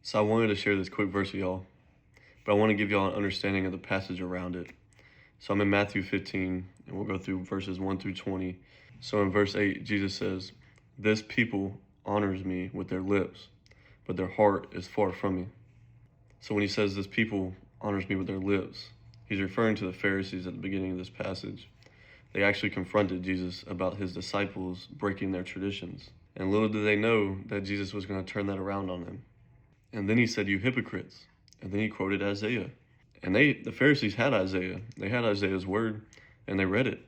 So I wanted to share this quick verse with y'all, but I want to give y'all an understanding of the passage around it. So I'm in Matthew 15, and we'll go through verses 1 through 20. So in verse 8, Jesus says, "This people honors me with their lips, but their heart is far from me." So when he says this people honors me with their lips, he's referring to the Pharisees at the beginning of this passage. They actually confronted Jesus about his disciples breaking their traditions. And little did they know that Jesus was going to turn that around on them. And then he said, "You hypocrites." And then he quoted Isaiah. And the Pharisees had Isaiah. They had Isaiah's word, and they read it.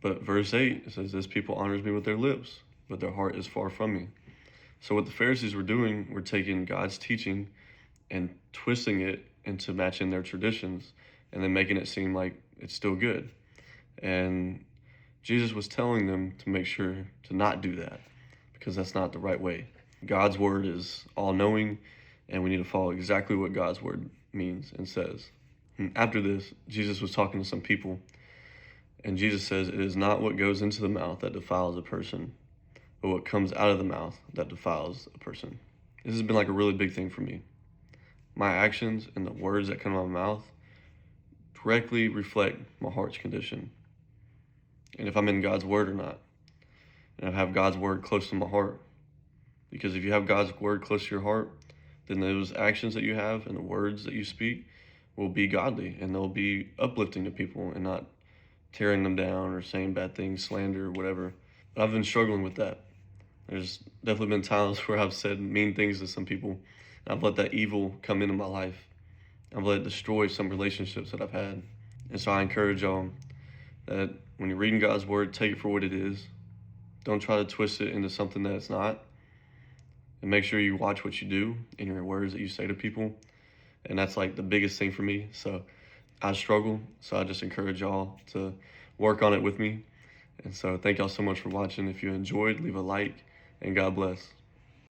But verse 8 says, "This people honors me with their lips, but their heart is far from me." So what the Pharisees were doing were taking God's teaching and twisting it into matching their traditions, and then making it seem like it's still good. And Jesus was telling them to make sure to not do that, because that's not the right way. God's word is all-knowing, and we need to follow exactly what God's word means and says. And after this, Jesus was talking to some people, and Jesus says, "It is not what goes into the mouth that defiles a person, but what comes out of the mouth that defiles a person." This has been like a really big thing for me. My actions and the words that come out of my mouth directly reflect my heart's condition, and if I'm in God's word or not, and I have God's word close to my heart. Because if you have God's word close to your heart, then those actions that you have and the words that you speak will be godly, and they'll be uplifting to people and not tearing them down or saying bad things, slander, or whatever. But I've been struggling with that. There's definitely been times where I've said mean things to some people, and I've let that evil come into my life. I've let it destroy some relationships that I've had. And so I encourage y'all that when you're reading God's word, take it for what it is. Don't try to twist it into something that it's not. And make sure you watch what you do and your words that you say to people. And that's like the biggest thing for me. So I struggle. So I just encourage y'all to work on it with me. And so thank y'all so much for watching. If you enjoyed, leave a like, and God bless.